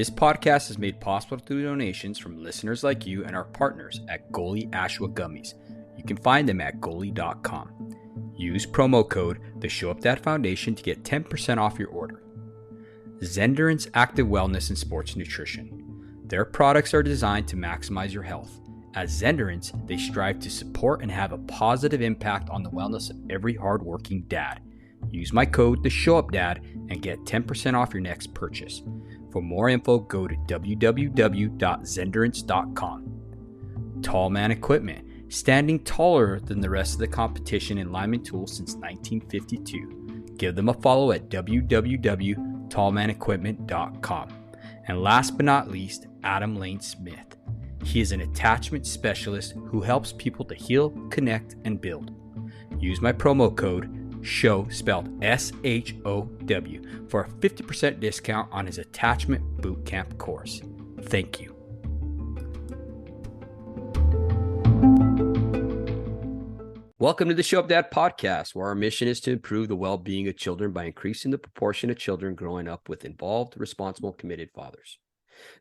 This podcast is made possible through donations from listeners like you and our partners at Goalie Ashwa Gummies. You can find them at goalie.com. Use promo code The Show Up Dad Foundation to get 10% off your order. Zenderance Active Wellness and Sports Nutrition. Their products are designed to maximize your health. At Zenderance, they strive to support and have a positive impact on the wellness of every hardworking dad. Use my code The Show Up Dad and get 10% off your next purchase. For more info, go to www.zenderance.com. Tall Man Equipment, standing taller than the rest of the competition in lineman tools since 1952. Give them a follow at www.tallmanequipment.com. And last but not least, Adam Lane Smith. He is an attachment specialist who helps people to heal, connect, and build. Use my promo code SHOW, spelled SHOW, for a 50% discount on his attachment bootcamp course. Thank you. Welcome to the Show Up Dad podcast, where our mission is to improve the well-being of children by increasing the proportion of children growing up with involved, responsible, committed fathers.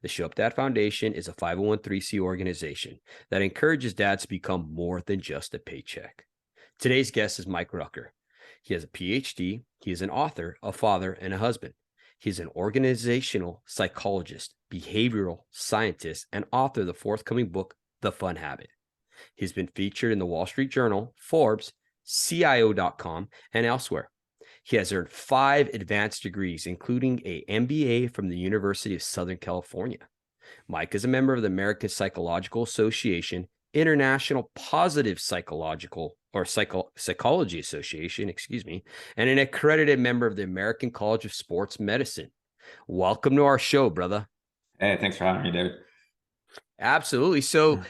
The Show Up Dad Foundation is a 501(c) organization that encourages dads to become more than just a paycheck. Today's guest is Mike Rucker. He has a PhD, he is an author, a father, and a husband. He's an organizational psychologist, behavioral scientist, and author of the forthcoming book, The Fun Habit. He's been featured in the Wall Street Journal, Forbes, CIO.com, and elsewhere. He has earned 5 advanced degrees, including an MBA from the University of Southern California. Mike is a member of the American Psychological Association, International Positive Psychology Association, and an accredited member of the American College of Sports Medicine. Welcome to our show, brother. Hey, thanks for having me, David. Absolutely. So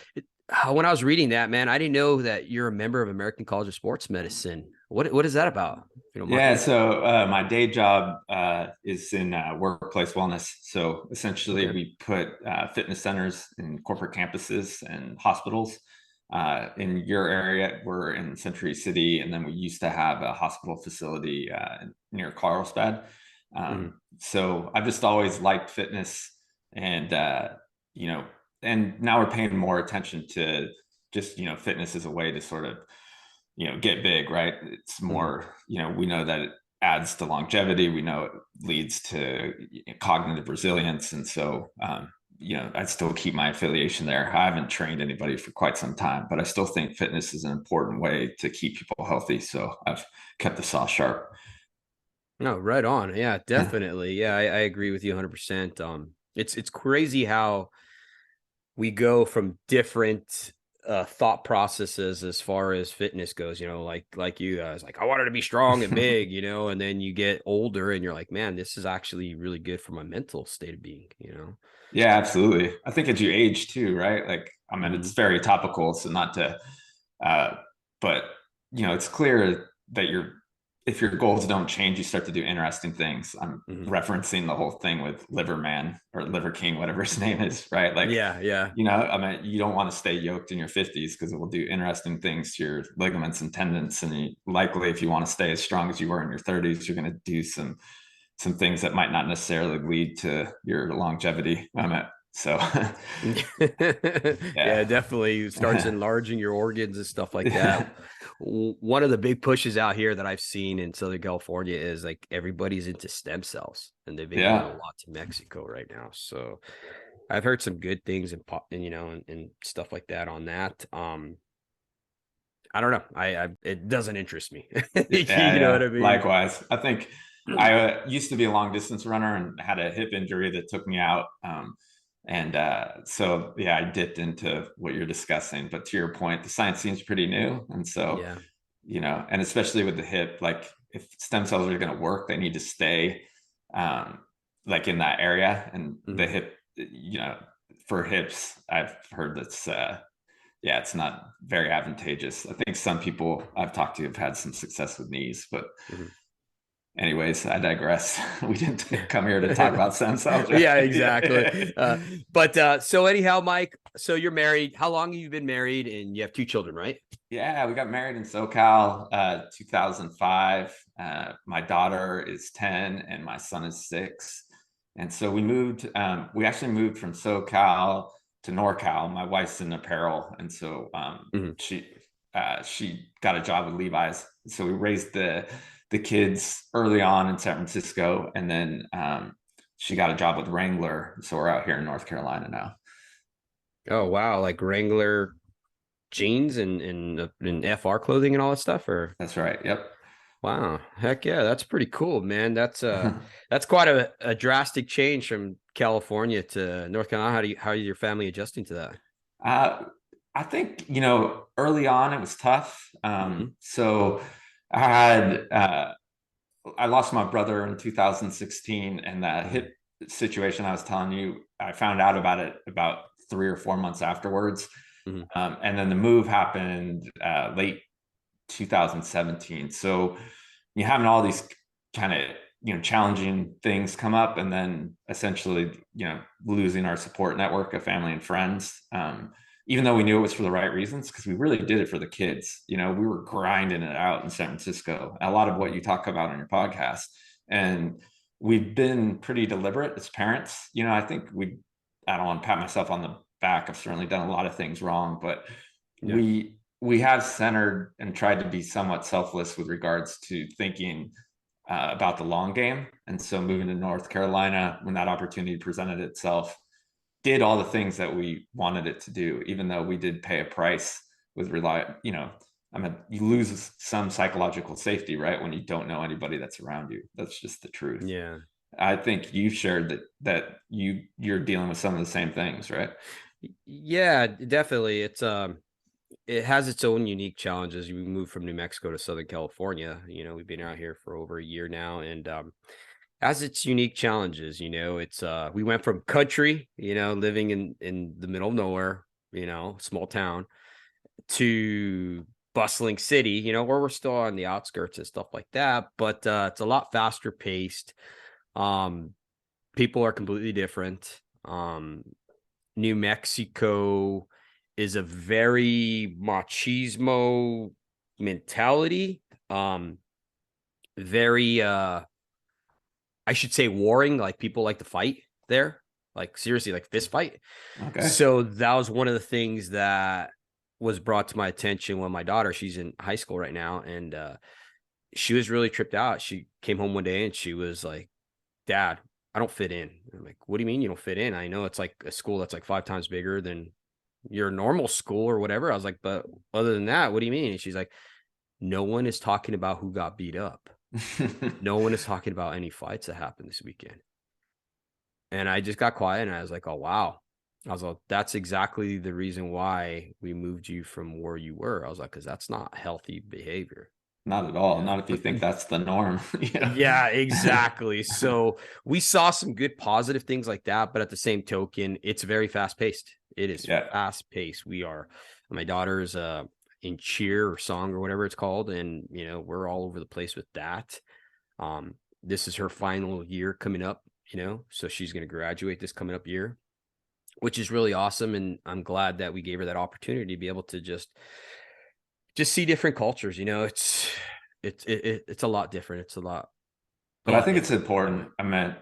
when I was reading that, man, I didn't know that you're a member of American College of Sports Medicine. What is that about? Yeah, so my day job is in workplace wellness. So essentially, we put fitness centers in corporate campuses and hospitals. In your area, we're in Century City, and then we used to have a hospital facility near Carlsbad. So I've just always liked fitness, and and now we're paying more attention to just fitness as a way to sort of get big, right? It's more we know that it adds to longevity. We know it leads to cognitive resilience, and so I still keep my affiliation there. I haven't trained anybody for quite some time, but I still think fitness is an important way to keep people healthy. So I've kept the saw sharp. No, right on. Yeah, definitely. Yeah, I agree with you 100%. It's crazy how we go from different thought processes as far as fitness goes, like you guys, like I wanted to be strong and big, and then you get older and you're like, man, this is actually really good for my mental state of being, Yeah, absolutely. I think as you age too, right? Like, I mean, it's very topical, so not to, but it's clear that if your goals don't change, you start to do interesting things. I'm referencing the whole thing with Liver Man or Liver King, whatever his name is, right? Like, yeah. I mean, you don't want to stay yoked in your 50s because it will do interesting things to your ligaments and tendons. And likely, if you want to stay as strong as you were in your 30s, you're going to do some things that might not necessarily lead to your longevity. So yeah, definitely starts enlarging your organs and stuff like that. One of the big pushes out here that I've seen in Southern California is like everybody's into stem cells, and they've been going a lot to Mexico right now. So I've heard some good things and stuff like that on that. I don't know. It doesn't interest me. You know what I mean? Likewise. I think I used to be a long distance runner and had a hip injury that took me out. So I dipped into what you're discussing, but to your point, the science seems pretty new. And so, and especially with the hip, like if stem cells are going to work, they need to stay, like in that area. And the hip, for hips, I've heard that's, it's not very advantageous. I think some people I've talked to have had some success with knees, but anyways, I digress. We didn't come here to talk about stem cells. Right? Yeah, exactly. But so anyhow, Mike, so you're married. How long have you been married? And you have 2 children, right? Yeah, we got married in SoCal, 2005. My daughter is 10 and my son is 6. And so we actually moved from SoCal to NorCal. My wife's in apparel. And so Mhm. she got a job with Levi's. So we raised the kids early on in San Francisco. And then she got a job with Wrangler. So we're out here in North Carolina now. Oh, wow. Like Wrangler jeans and FR clothing and all that stuff, or? That's right. Yep. Wow. Heck yeah. That's pretty cool, man. That's quite a drastic change from California to North Carolina. How are your family adjusting to that? Uh, I think, early on it was tough. Hmm. So I had, I lost my brother in 2016, and that hip situation I was telling you, I found out about it about 3 or 4 months afterwards. Hmm. And then the move happened late 2017. So you having all these kind of challenging things come up, and then essentially losing our support network of family and friends. Even though we knew it was for the right reasons, because we really did it for the kids. We were grinding it out in San Francisco, a lot of what you talk about on your podcast. And we've been pretty deliberate as parents. I think I don't want to pat myself on the back. I've certainly done a lot of things wrong, but Yeah. we have centered and tried to be somewhat selfless with regards to thinking about the long game. And so moving to North Carolina, when that opportunity presented itself, did all the things that we wanted it to do, even though we did pay a price with you lose some psychological safety, right? When you don't know anybody that's around you. That's just the truth. Yeah. I think you've shared that you're dealing with some of the same things, right? Yeah, definitely. It has its own unique challenges. We moved from New Mexico to Southern California. We've been out here for over a year now, and has its unique challenges. It's we went from country, living in the middle of nowhere, small town, to bustling city, where we're still on the outskirts and stuff like that, but it's a lot faster paced. Um, People are completely different. New Mexico is a very machismo mentality. Very I should say warring, like people like to fight there. Like seriously, like fist fight. Okay. So that was one of the things that was brought to my attention when my daughter, she's in high school right now, and she was really tripped out. She came home one day and she was like, "Dad, I don't fit in." I'm like, "What do you mean you don't fit in? I know it's like a school that's like 5 times bigger than your normal school or whatever." I was like, "But other than that, what do you mean?" And she's like, "No one is talking about who got beat up. No one is talking about any fights that happened this weekend." And I just got quiet and I was like, "Oh, wow." I was like, "That's exactly the reason why we moved you from where you were." I was like, "Because that's not healthy behavior." Not at all. Not if you think that's the norm. Yeah, exactly. So we saw some good positive things like that, but at the same token, it's very fast paced. It is Yeah. fast paced. My daughter's in cheer or song or whatever it's called, and we're all over the place with that. This is her final year coming up, so she's going to graduate this coming up year, which is really awesome, and I'm glad that we gave her that opportunity to be able to just see different cultures. It's a lot different. It's a But I lot think it's different. important. I meant,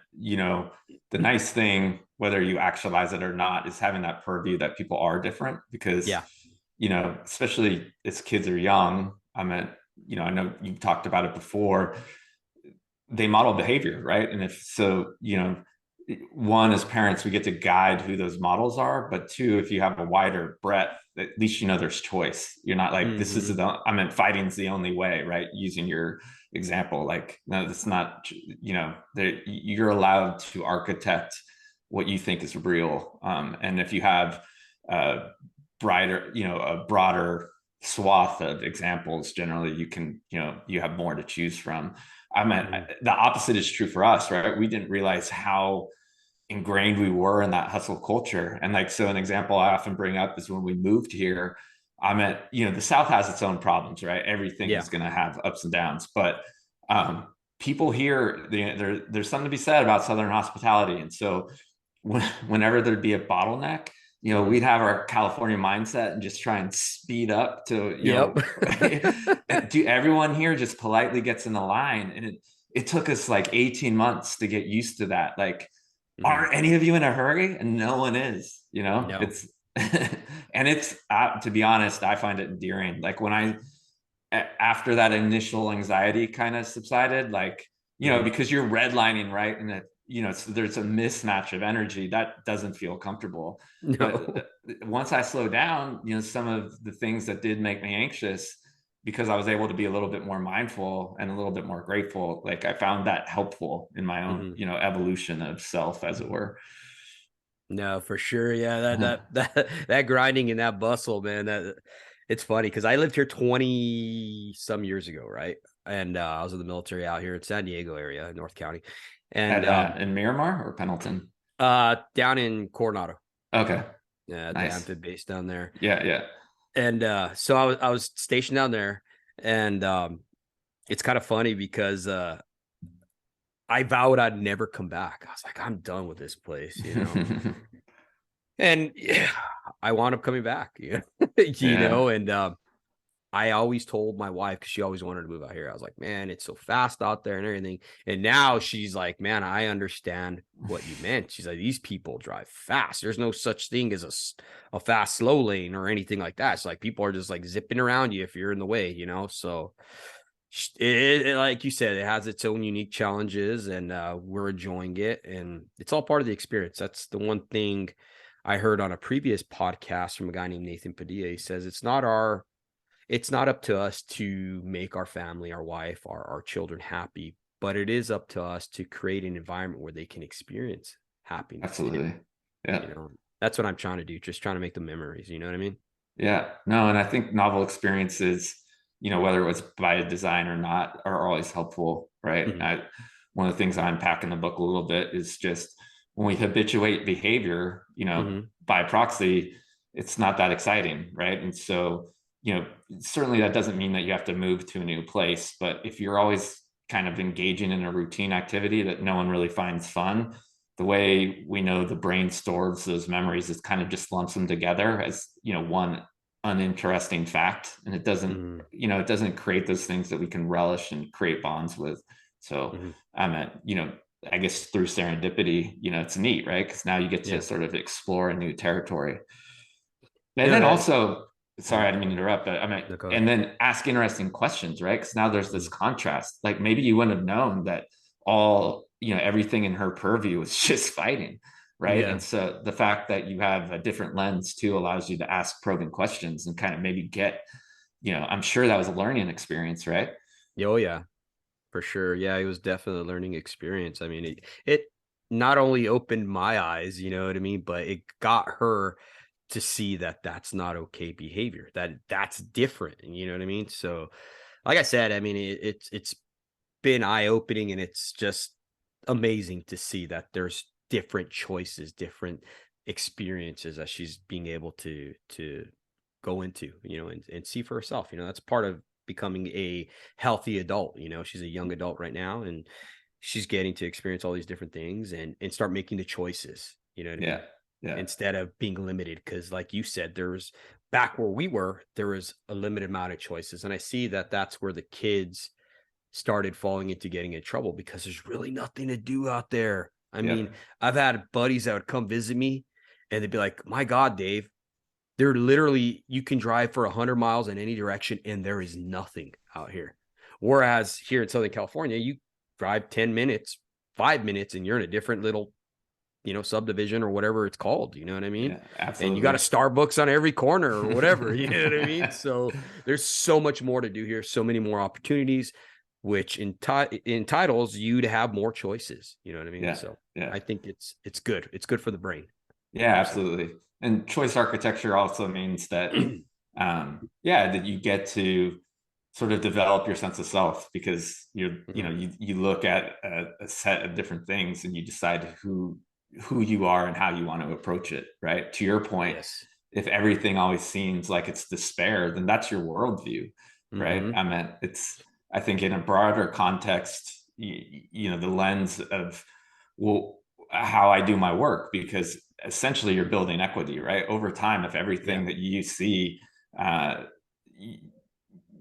the nice thing, whether you actualize it or not, is having that purview that people are different because, Yeah. especially as kids are young, I meant, I know you've talked about it before, they model behavior, right? And if so, one, as parents, we get to guide who those models are, but two, if you have a wider breadth, at least there's choice. You're not like, this is Hmm. I mean, fighting's the only way, right? Using your example, like, no, that's not, you're allowed to architect what you think is real. And if you have a a broader swath of examples, generally you can, you have more to choose from. I mean, Hmm. the opposite is true for us, right? We didn't realize how ingrained we were in that hustle culture. And like, so an example I often bring up is when we moved here, I meant, the South has its own problems, right? Everything Yeah. is going to have ups and downs, but people here, there's something to be said about Southern hospitality. And so whenever there'd be a bottleneck, Hmm. we'd have our California mindset and just try and speed up to, Yep. do everyone here just politely gets in the line. And it took us like 18 months to get used to that. Like, are any of you in a hurry? And no one is, No. it's, and it's, to be honest, I find it endearing. Like when after that initial anxiety kind of subsided, like, because you're redlining, right? And that, so there's a mismatch of energy that doesn't feel comfortable. No. But once I slow down, some of the things that did make me anxious, because I was able to be a little bit more mindful and a little bit more grateful, like I found that helpful in my own, evolution of self, as it were. No, for sure. Yeah, that grinding and that bustle, man. That it's funny because I lived here 20 some years ago, right? And I was in the military out here in San Diego area, North County, and in Miramar or Pendleton? Down in Coronado. Okay, Yeah, the nice. amphib base down there. Yeah. And so I was stationed down there, and it's kind of funny because I vowed I'd never come back. I was like, I'm done with this place, And yeah, I wound up coming back, and I always told my wife, because she always wanted to move out here. I was like, man, it's so fast out there and everything. And now she's like, man, I understand what you meant. She's like, these people drive fast. There's no such thing as a fast, slow lane or anything like that. It's like people are just like zipping around you if you're in the way, So like you said, it has its own unique challenges, and we're enjoying it. And it's all part of the experience. That's the one thing I heard on a previous podcast from a guy named Nathan Padilla. He says it's not up to us to make our family, our wife, our children happy, but it is up to us to create an environment where they can experience happiness. Absolutely. Yeah. That's what I'm trying to do. Just trying to make the memories. You know what I mean? Yeah. No, and I think novel experiences, whether it was by design or not, are always helpful, right? One of the things I unpack in the book a little bit is just when we habituate behavior, by proxy, it's not that exciting, right? And so, certainly that doesn't mean that you have to move to a new place, but if you're always kind of engaging in a routine activity that no one really finds fun, the way we know the brain stores those memories is kind of just lumps them together as, one uninteresting fact. And it doesn't, it doesn't create those things that we can relish and create bonds with. So I guess through serendipity, it's neat, right? Because now you get to sort of explore a new territory. And then also, sorry, I didn't mean to interrupt, but and then ask interesting questions, right? Because now there's this contrast. Like maybe you wouldn't have known that everything in her purview was just fighting, right? And so the fact that you have a different lens too allows you to ask probing questions and kind of maybe get, I'm sure that was a learning experience, right? Oh yeah, for sure. Yeah, it was definitely a learning experience. I mean, it not only opened my eyes, you know what I mean, but it got her to see that that's not okay behavior, that's different. You know what I mean? So like I said, I mean, it's been eye-opening, and it's just amazing to see that there's different choices, different experiences that she's being able to go into, and see for herself. That's part of becoming a healthy adult. She's a young adult right now, and she's getting to experience all these different things and start making the choices, you know what I mean? Instead of being limited. Because like you said, back where we were, there was a limited amount of choices. And I see that that's where the kids started falling into getting in trouble, because there's really nothing to do out there. I mean, I've had buddies that would come visit me, and they'd be like, my God, Dave, they're literally, you can drive for 100 miles in any direction and there is nothing out here. Whereas here in Southern California, you drive 10 minutes, 5 minutes, and you're in a different little, subdivision or whatever it's called. You know what I mean? Yeah, absolutely. And you got a Starbucks on every corner or whatever. You know what I mean? So there's so much more to do here. So many more opportunities, which entitles you to have more choices. You know what I mean? So I think it's good. It's good for the brain. Yeah, absolutely. And choice architecture also means that, that you get to sort of develop your sense of self, because you look at a set of different things and you decide who you are and how you want to approach it, right? To your point, if everything always seems like it's despair, then that's your worldview, right? I think in a broader context, the lens of, well, how I do my work, because essentially you're building equity, right? Over time, if everything that you see,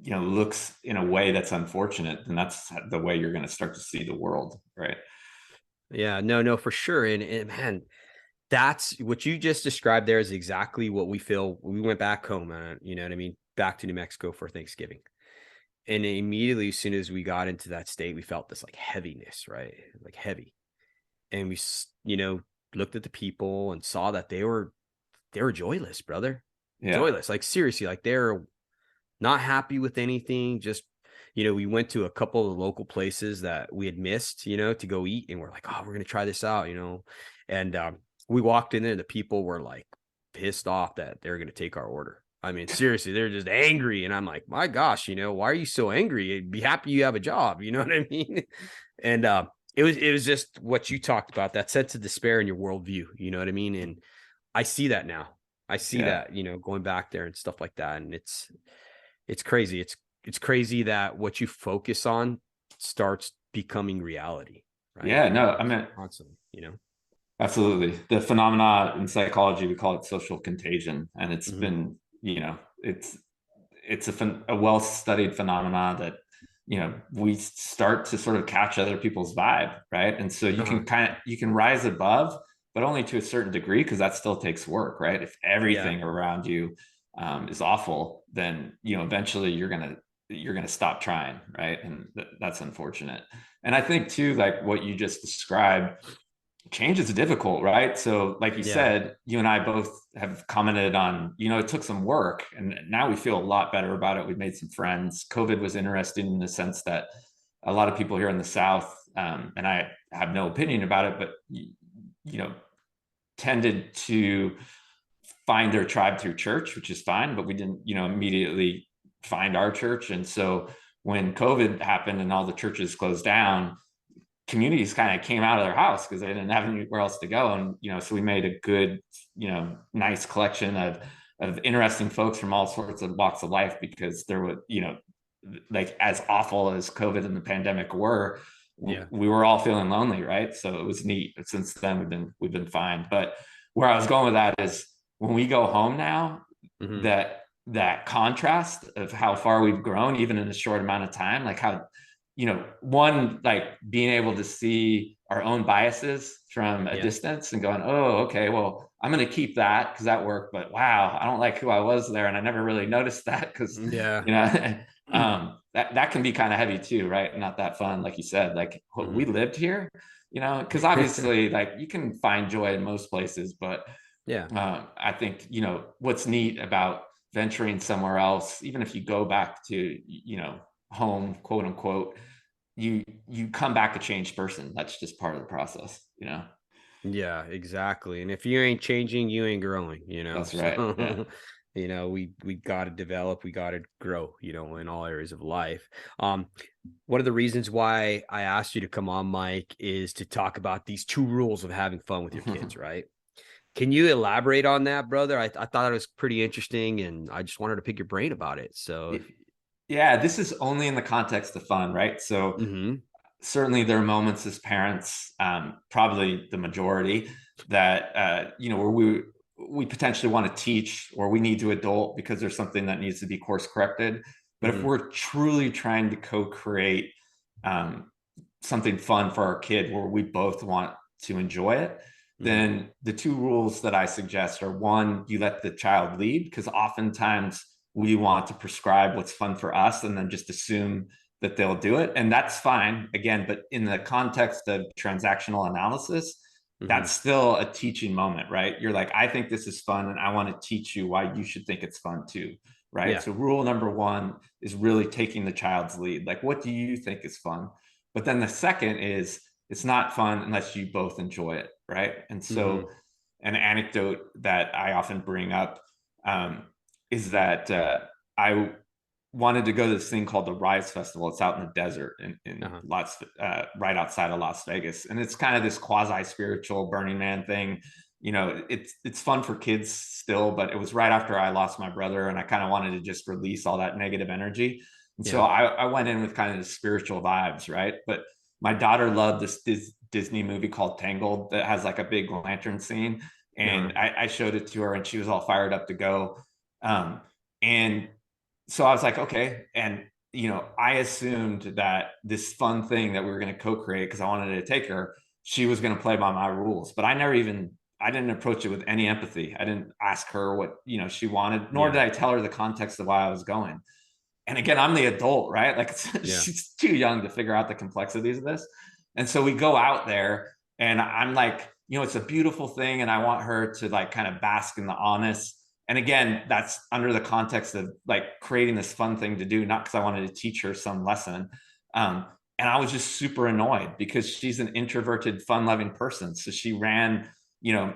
looks in a way that's unfortunate, then that's the way you're going to start to see the world, right? Yeah, no, for sure. And man, that's what you just described there is exactly what we feel. We went back home, you know what I mean? Back to New Mexico for Thanksgiving. And immediately, as soon as we got into that state, we felt this like heaviness, right? Like heavy. And we, you know, looked at the people and saw that they were joyless, brother. Yeah. Joyless. Like seriously, like they're not happy with anything. Just, you know, we went to a couple of local places that we had missed, you know, to go eat. And we're like, oh, we're going to try this out, you know. And we walked in there and the people were like pissed off that they're going to take our order. I mean, seriously, they're just angry. And I'm like, my gosh, you know, why are you so angry? Be happy you have a job. You know what I mean? And it was just what you talked about, that sense of despair in your worldview. You know what I mean? And I see that now. I see Yeah. that, you know, going back there and stuff like that. And it's crazy. It's crazy that what you focus on starts becoming reality, right? Yeah. No, I mean, Constantly, you know. absolutely. The phenomena in psychology, we call it social contagion. And it's Mm-hmm. been, it's a well-studied phenomena that, we start to sort of catch other people's vibe, right? And so Uh-huh. you can rise above, but only to a certain degree, because that still takes work, right? If Yeah. everything around you is awful, then, eventually you're gonna stop trying, right? And that's unfortunate. And I think too, like what you just described, change is difficult, right? So, like you Yeah. said, you and I both have commented on, it took some work, and now we feel a lot better about it. We've made some friends. COVID was interesting in the sense that a lot of people here in the South, and I have no opinion about it, but you know, tended to find their tribe through church, which is fine, but we didn't, immediately find our church. And so when COVID happened and all the churches closed down, communities kind of came out of their house because they didn't have anywhere else to go. And, so we made a good, nice collection of interesting folks from all sorts of walks of life, because there were, like as awful as COVID and the pandemic were, Yeah. we were all feeling lonely, right? So it was neat. But since then we've been fine. But where I was going with that is when we go home now, Mm-hmm. that contrast of how far we've grown, even in a short amount of time, like how, one, like being able to see our own biases from a Yeah. distance and going, oh, okay, well, I'm going to keep that because that worked. But wow, I don't like who I was there. And I never really noticed that because, Yeah. that can be kind of heavy too, right? Not that fun. Like you said, like we Mm-hmm. lived here, because obviously like you can find joy in most places, but Yeah. I think, what's neat about venturing somewhere else, even if you go back to, home, quote unquote, you come back a changed person. That's just part of the process. Yeah, exactly. And if you ain't changing, you ain't growing, you know. That's right. Yeah. So, you know, we got to develop, we got to grow, you know, in all areas of life. One of the reasons why I asked you to come on, Mike, is to talk about these two rules of having fun with your kids, right? Can you elaborate on that, brother? I thought it was pretty interesting and I just wanted to pick your brain about it. So, Yeah, this is only in the context of fun, right? So mm-hmm, certainly there are moments as parents, probably the majority, that where we potentially want to teach, or we need to adult because there's something that needs to be course corrected. But if mm-hmm, we're truly trying to co-create um, something fun for our kid where we both want to enjoy it, mm-hmm, then the two rules that I suggest are: one, you let the child lead, because oftentimes we want to prescribe what's fun for us and then just assume that they'll do it. And that's fine, again, but in the context of transactional analysis, mm-hmm. that's still a teaching moment, right? You're like, I think this is fun and I want to teach you why you should think it's fun too, right? Yeah. So rule number one is really taking the child's lead. Like, what do you think is fun? But then the second is, it's not fun unless you both enjoy it, right? And Mm-hmm. so an anecdote that I often bring up, um, is that I wanted to go to this thing called the Rise Festival. It's out in the desert in Uh-huh. right outside of Las Vegas, and it's kind of this quasi spiritual Burning Man thing. It's fun for kids still, but it was right after I lost my brother, and I kind of wanted to just release all that negative energy. And so Yeah. I went in with kind of the spiritual vibes, right? But my daughter loved this Disney movie called Tangled that has like a big lantern scene, Uh-huh. and I showed it to her, and she was all fired up to go. And so I was like, okay. And, I assumed that this fun thing that we were going to co-create, because I wanted to take her, she was going to play by my rules. But I didn't approach it with any empathy. I didn't ask her what, she wanted, nor did I tell her the context of why I was going. And again, I'm the adult, right? Like she's too young to figure out the complexities of this. And so we go out there and I'm like, it's a beautiful thing. And I want her to like kind of bask in the honest. And again, that's under the context of like creating this fun thing to do, not because I wanted to teach her some lesson. And I was just super annoyed because she's an introverted, fun-loving person. So she ran,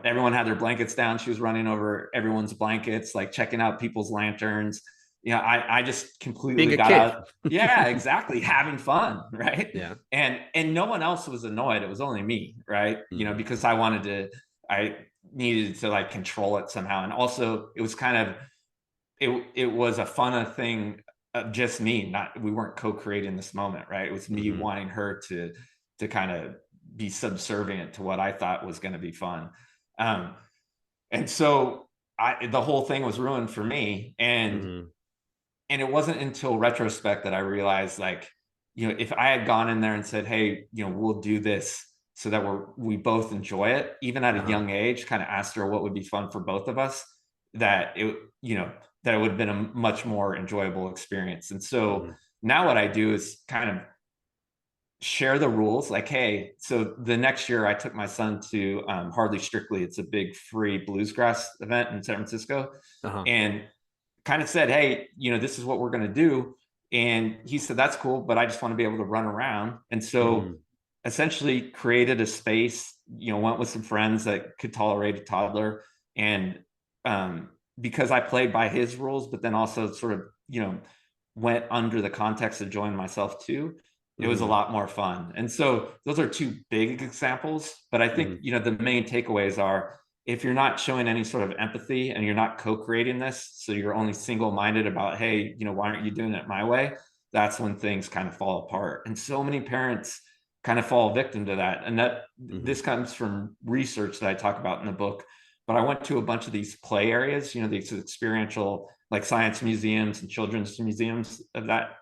everyone had their blankets down. She was running over everyone's blankets, like checking out people's lanterns. I just completely got out. Yeah, exactly. Having fun. Right. Yeah. And no one else was annoyed. It was only me. Right. Because I needed to like control it somehow. And also it was kind of, it was a fun thing of just me, we weren't co-creating this moment. Right. It was me wanting her to kind of be subservient to what I thought was going to be fun. And so the whole thing was ruined for me. And it wasn't until retrospect that I realized, like, if I had gone in there and said, hey, we'll do this so that we both enjoy it, even at a young age, kind of asked her what would be fun for both of us, that it would have been a much more enjoyable experience. And so now what I do is kind of share the rules. Like, hey, so the next year I took my son to Hardly Strictly. It's a big free bluesgrass event in San Francisco. And kind of said, hey, this is what we're going to do. And he said, that's cool, but I just want to be able to run around. And so essentially created a space, went with some friends that could tolerate a toddler. And because I played by his rules, but then also sort of, went under the context of enjoying myself too, it was a lot more fun. And so those are two big examples. But I think, the main takeaways are, if you're not showing any sort of empathy and you're not co-creating this, so you're only single-minded about, hey, why aren't you doing it my way? That's when things kind of fall apart. And so many parents kind of fall victim to that. And that this comes from research that I talk about in the book. But I went to a bunch of these play areas, these experiential, like science museums and children's museums of that.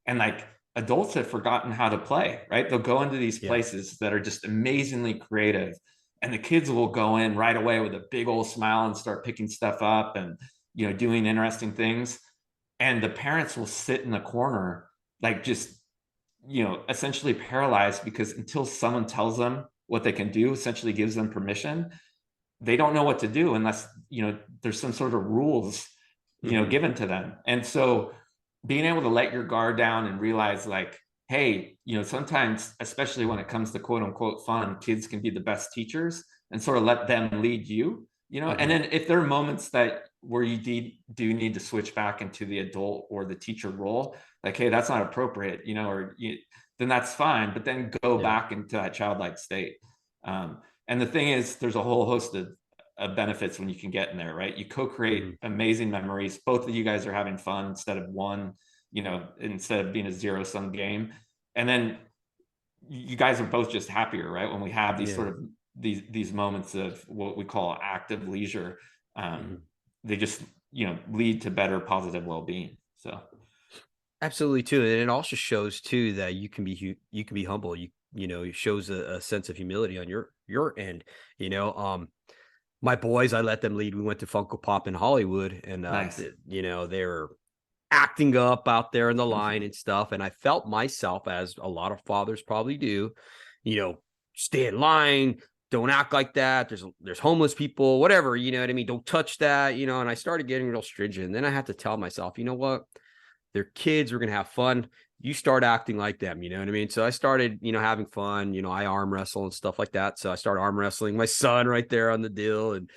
And like adults have forgotten how to play, right? They'll go into these places that are just amazingly creative. And the kids will go in right away with a big old smile and start picking stuff up and, doing interesting things. And the parents will sit in the corner, like just, essentially paralyzed, because until someone tells them what they can do, essentially gives them permission, they don't know what to do unless, there's some sort of rules, given to them. And so being able to let your guard down and realize, like, hey, sometimes, especially when it comes to quote unquote fun, kids can be the best teachers, and sort of let them lead you, and then if there are moments where you do need to switch back into the adult or the teacher role, like, hey, that's not appropriate, then that's fine, but then go back into that childlike state. And the thing is, there's a whole host of benefits when you can get in there, right? You co-create amazing memories. Both of you guys are having fun instead of instead of being a zero-sum game. And then you guys are both just happier, right? When we have these sort of these moments of what we call active leisure, they just, lead to better positive well-being. So absolutely too. And it also shows too that you can be humble. It shows a sense of humility on your end. My boys, I let them lead. We went to Funko Pop in Hollywood, and nice. They were acting up out there in the line and stuff. And I felt myself, as a lot of fathers probably do, stay in line, don't act like that. There's homeless people, whatever, you know what I mean? Don't touch that, and I started getting real stringent. And then I had to tell myself, you know what? They're kids. We're going to have fun. You start acting like them, you know what I mean? So I started, having fun, I arm wrestle and stuff like that. So I started arm wrestling my son right there on the deal, and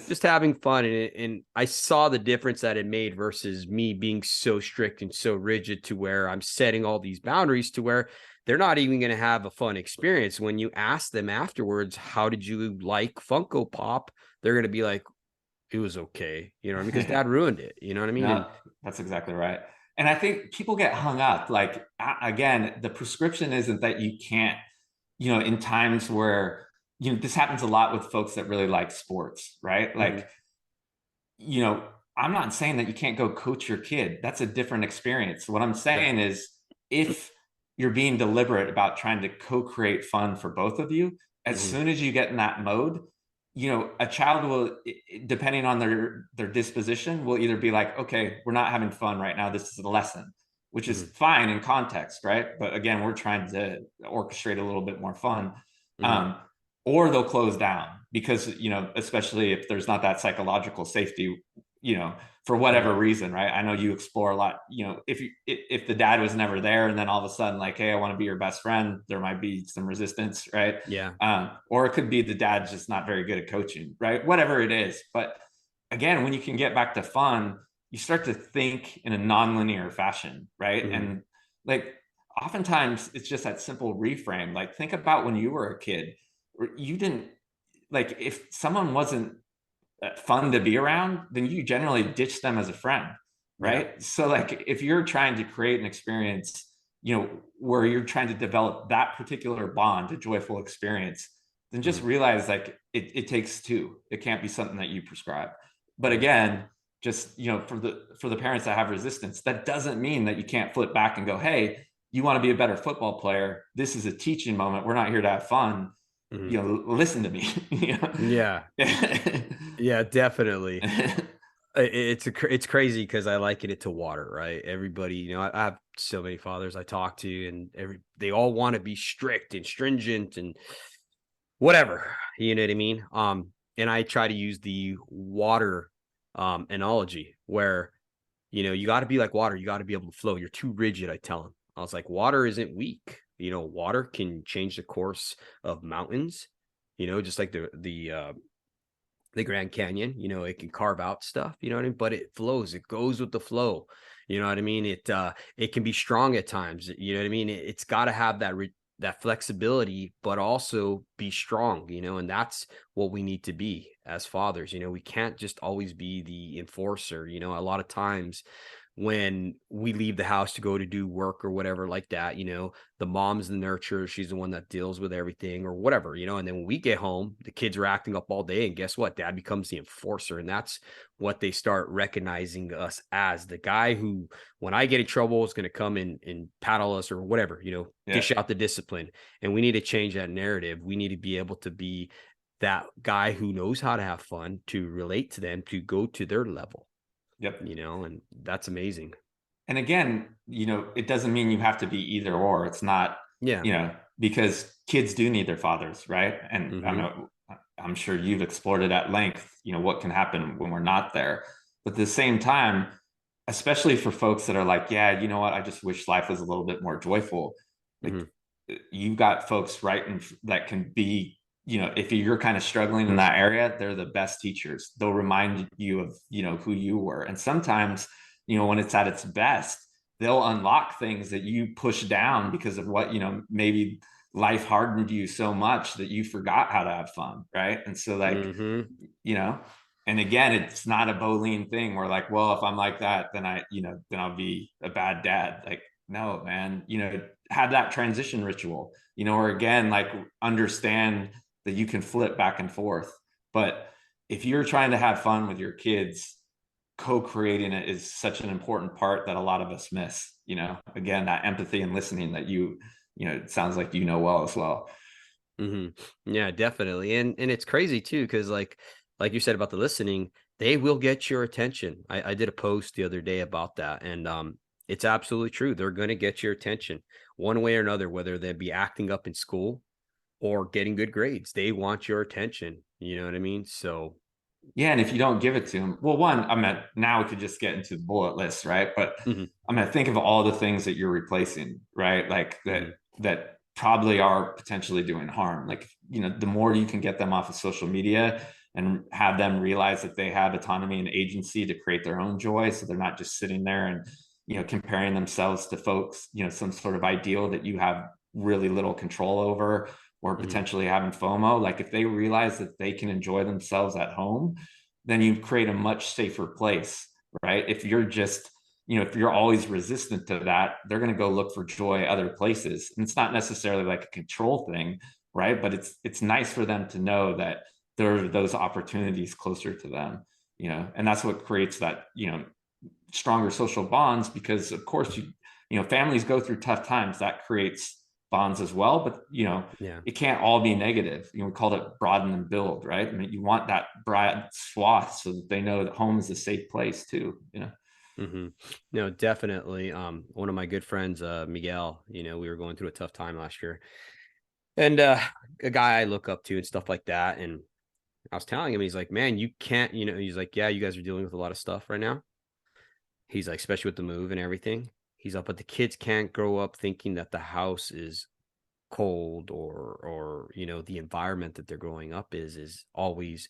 just having fun. And I saw the difference that it made versus me being so strict and so rigid, to where I'm setting all these boundaries to where they're not even going to have a fun experience. When you ask them afterwards, how did you like Funko Pop? They're going to be like, it was okay, because dad ruined it. You know what I mean? No, that's exactly right. And I think people get hung up. Like, again, the prescription isn't that you can't, in times where, this happens a lot with folks that really like sports, right? Like, I'm not saying that you can't go coach your kid. That's a different experience. What I'm saying is, if you're being deliberate about trying to co-create fun for both of you, as soon as you get in that mode, a child will, depending on their disposition, will either be like, okay, we're not having fun right now, this is a lesson, which is fine in context, right? But again, we're trying to orchestrate a little bit more fun. Or they'll close down because, especially if there's not that psychological safety, for whatever reason, right? I know you explore a lot, if the dad was never there and then all of a sudden like, hey, I want to be your best friend, there might be some resistance, right? Yeah. Or it could be the dad's just not very good at coaching, right? Whatever it is. But again, when you can get back to fun, you start to think in a nonlinear fashion, right? And like oftentimes it's just that simple reframe. Like think about when you were a kid, you didn't, like if someone wasn't fun to be around, then you generally ditch them as a friend, right? Yeah. So like if you're trying to create an experience, where you're trying to develop that particular bond, a joyful experience, then just realize like it takes two. It can't be something that you prescribe. But again, just for the parents that have resistance, that doesn't mean that you can't flip back and go, hey, you want to be a better football player, this is a teaching moment, we're not here to have fun, listen to me. Yeah. Yeah, definitely. It's crazy because I liken it to water, right? Everybody, I have so many fathers I talk to, and they all want to be strict and stringent and whatever, you know what I mean? And I try to use the water analogy where, you got to be like water, you got to be able to flow. You're too rigid, I tell them. I was like, water isn't weak. Water can change the course of mountains, just like the Grand Canyon, it can carve out stuff, you know what I mean? But it flows, it goes with the flow. You know what I mean? It can be strong at times, you know what I mean? It's got to have that flexibility, but also be strong, and that's what we need to be as fathers. We can't just always be the enforcer. A lot of times when we leave the house to go to do work or whatever like that, the mom's the nurturer, she's the one that deals with everything or whatever, and then when we get home, the kids are acting up all day, and guess what? Dad becomes the enforcer, and that's what they start recognizing us as, the guy who, when I get in trouble, is going to come and paddle us or whatever, dish out the discipline. And we need to change that narrative. We need to be able to be that guy who knows how to have fun, to relate to them, to go to their level. Yep. And that's amazing. And again, it doesn't mean you have to be either or. It's not, because kids do need their fathers, right? And I'm sure you've explored it at length, what can happen when we're not there. But at the same time, especially for folks that are like, yeah, you know what, I just wish life was a little bit more joyful. Like, you've got folks that can be, if you're kind of struggling in that area, they're the best teachers. They'll remind you of, who you were. And sometimes, when it's at its best, they'll unlock things that you push down because of what, maybe life hardened you so much that you forgot how to have fun. Right. And so like, and again, it's not a Boleyn thing where like, well, if I'm like that, then then I'll be a bad dad. Like, no, man, have that transition ritual, or again, like understand that you can flip back and forth. But if you're trying to have fun with your kids, co-creating it is such an important part that a lot of us miss. Again, that empathy and listening that it sounds like well as well. Yeah, definitely. And it's crazy too, because like you said about the listening, they will get your attention. I did a post the other day about that, and it's absolutely true. They're going to get your attention one way or another, whether they be acting up in school or getting good grades. They want your attention. You know what I mean? So yeah. And if you don't give it to them, well, one, now we could just get into the bullet list, right? But think of all the things that you're replacing, right? Like that probably are potentially doing harm. Like, the more you can get them off of social media and have them realize that they have autonomy and agency to create their own joy. So they're not just sitting there and, comparing themselves to folks, some sort of ideal that you have really little control over, or potentially having FOMO. Like if they realize that they can enjoy themselves at home, then you create a much safer place, right? If you're just, if you're always resistant to that, they're going to go look for joy other places. And it's not necessarily like a control thing, right? But it's nice for them to know that there are those opportunities closer to them, and that's what creates that, stronger social bonds, because of course, families go through tough times. That creates bonds as well, but Yeah. it can't all be negative. We called it broaden and build, right? I mean, you want that broad swath so that they know that home is a safe place too. Mm-hmm. No, definitely. One of my good friends, Miguel, we were going through a tough time last year, and a guy I look up to and stuff like that. And I was telling him, he's like, man, you can't, he's like, yeah, you guys are dealing with a lot of stuff right now. He's like, especially with the move and everything. He's like, but the kids can't grow up thinking that the house is cold, or the environment that they're growing up is always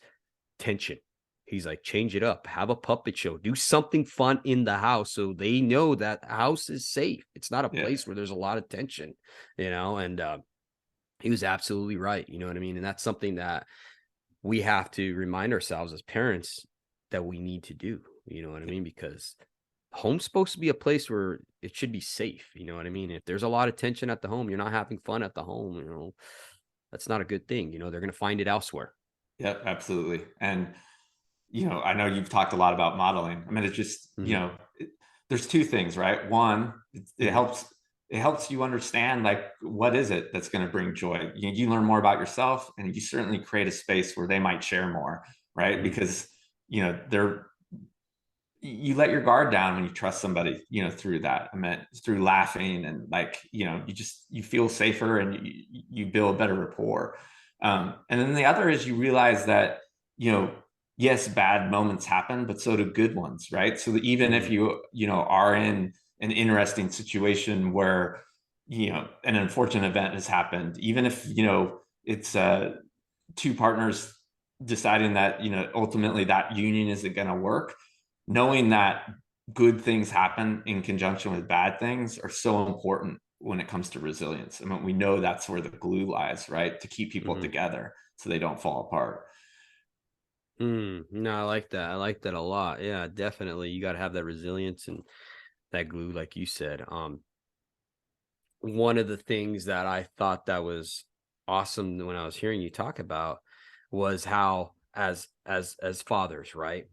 tension. He's like, change it up, have a puppet show, do something fun in the house so they know that the house is safe. It's not a Yeah. place where there's a lot of tension, and he was absolutely right. You know what I mean? And that's something that we have to remind ourselves as parents that we need to do. You know what I mean? Because home's supposed to be a place where it should be safe. You know what I mean? If there's a lot of tension at the home, you're not having fun at the home, that's not a good thing. They're going to find it elsewhere. Yep, absolutely. And I know you've talked a lot about modeling. I mean, it's just, Mm-hmm. there's two things, right? One, it Mm-hmm. helps you understand, like, what is it that's going to bring joy. You learn more about yourself, and you certainly create a space where they might share more, right? Mm-hmm. Because they're you let your guard down when you trust somebody, through that. I mean, through laughing, and like, you feel safer, and you build better rapport. And then the other is you realize that, yes, bad moments happen, but so do good ones, right? So that even if Mm-hmm. you are in an interesting situation where, an unfortunate event has happened, even if, it's two partners deciding that, ultimately that union isn't going to work, knowing that good things happen in conjunction with bad things are so important when it comes to resilience. I mean, we know that's where the glue lies, right? To keep people Mm-hmm. together so they don't fall apart. No, I like that. I like that a lot. Yeah, definitely. You got to have that resilience and that glue, like you said. One of the things that I thought that was awesome when I was hearing you talk about was how, as fathers, right,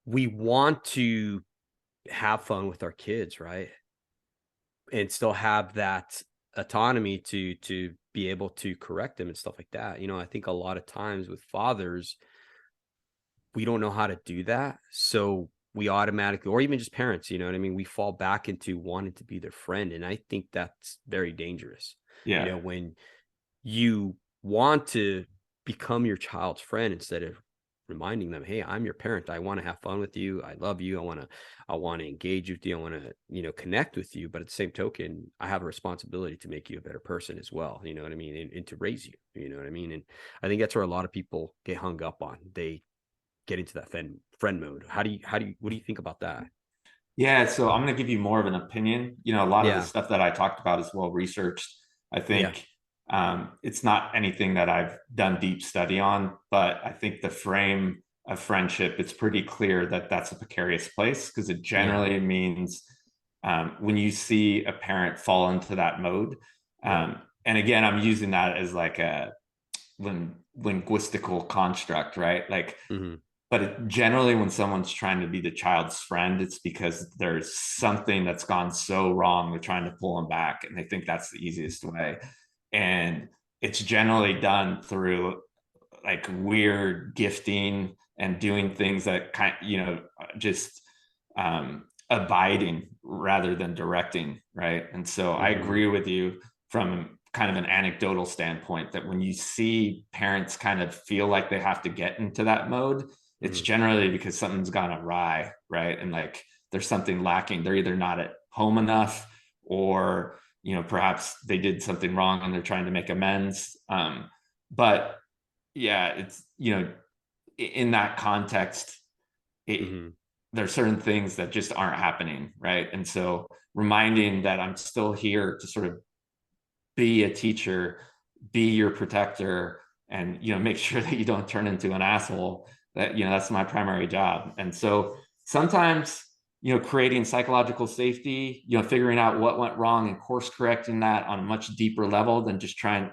we want to have fun with our kids, right, and still have that autonomy to be able to correct them and stuff like that. I think a lot of times with fathers, we don't know how to do that. So we automatically, or even just parents, you know what I mean? We fall back into wanting to be their friend. And I think that's very dangerous. Yeah. When you want to become your child's friend instead of reminding them, hey, I'm your parent. I want to have fun with you. I love you. I want to engage with you. I want to, connect with you. But at the same token, I have a responsibility to make you a better person as well. You know what I mean? And to raise you, you know what I mean? And I think that's where a lot of people get hung up on. They get into that friend mode. What do you think about that? Yeah, so I'm going to give you more of an opinion. A lot of the Yeah. stuff that I talked about is well researched. I Yeah. think it's not anything that I've done deep study on, but I think the frame of friendship, it's pretty clear that that's a precarious place, because it Yeah. generally means when you see a parent fall into that mode. Right. And again, I'm using that as like a linguistical construct, right? Like, Mm-hmm. but generally when someone's trying to be the child's friend, it's because there's something that's gone so wrong, they're trying to pull them back, and they think that's the easiest way. And it's generally done through like weird gifting and doing things that just abiding rather than directing, right? And so I Mm-hmm. agree with you from kind of an anecdotal standpoint that when you see parents kind of feel like they have to get into that mode, it's Mm-hmm. generally because something's gone awry, right? And like there's something lacking. They're either not at home enough, or perhaps they did something wrong and they're trying to make amends. But yeah, it's in that context, it Mm-hmm. there's certain things that just aren't happening, right? And so reminding that I'm still here to sort of be a teacher, be your protector, and make sure that you don't turn into an asshole. That's my primary job. And so sometimes creating psychological safety, figuring out what went wrong and course correcting that on a much deeper level than just trying.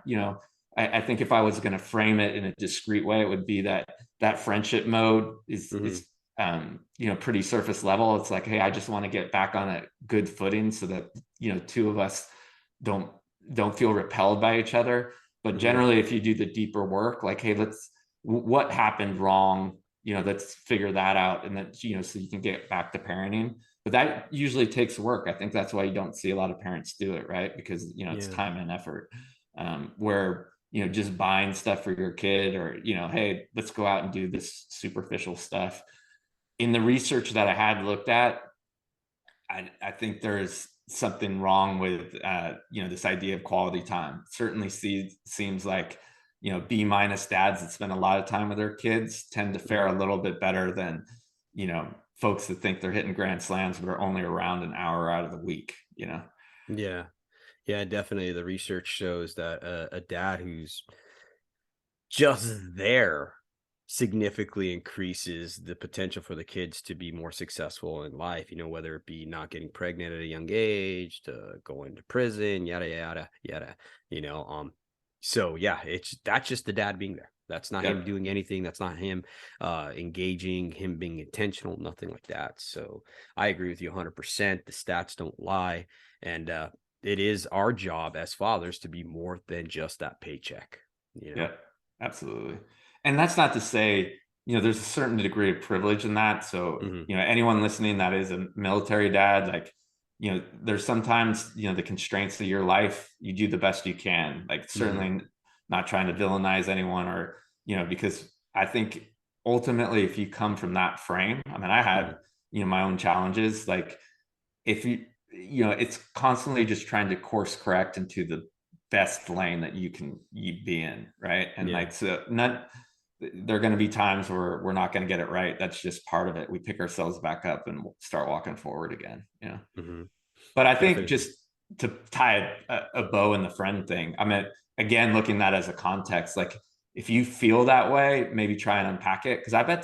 I think if I was going to frame it in a discrete way, it would be that friendship mode Mm-hmm. is pretty surface level. It's like, hey, I just want to get back on a good footing so that two of us don't don't feel repelled by each other. But generally, if you do the deeper work, like, hey, what happened wrong? Let's figure that out. And then, so you can get back to parenting. But that usually takes work. I think that's why you don't see a lot of parents do it, right? Because, it's time and effort. Where, just buying stuff for your kid, or, hey, let's go out and do this superficial stuff. In the research that I had looked at, I think there's something wrong with, this idea of quality time. Certainly seems like, B- dads that spend a lot of time with their kids tend to fare a little bit better than, folks that think they're hitting grand slams but are only around an hour out of the week. Yeah. Yeah, definitely. The research shows that a dad who's just there significantly increases the potential for the kids to be more successful in life, whether it be not getting pregnant at a young age, to going to prison, yada, yada, yada, so yeah, that's just the dad being there. That's not him doing anything. That's not him engaging, him being intentional, nothing like that. So I agree with you 100%. The stats don't lie. And it is our job as fathers to be more than just that paycheck. Yeah, absolutely. And that's not to say, there's a certain degree of privilege in that. So, anyone listening that is a military dad, like, there's sometimes, the constraints of your life, you do the best you can, like, certainly not trying to villainize anyone, or, because I think ultimately, if you come from that frame, I mean, I had, my own challenges, like, if it's constantly just trying to course correct into the best lane that you be in, right? And like, so there are going to be times where we're not going to get it right. That's just part of it. We pick ourselves back up and start walking forward again. But I think just to tie a bow in the friend thing, I mean, again, looking at that as a context, like, if you feel that way, maybe try and unpack it. Cause I bet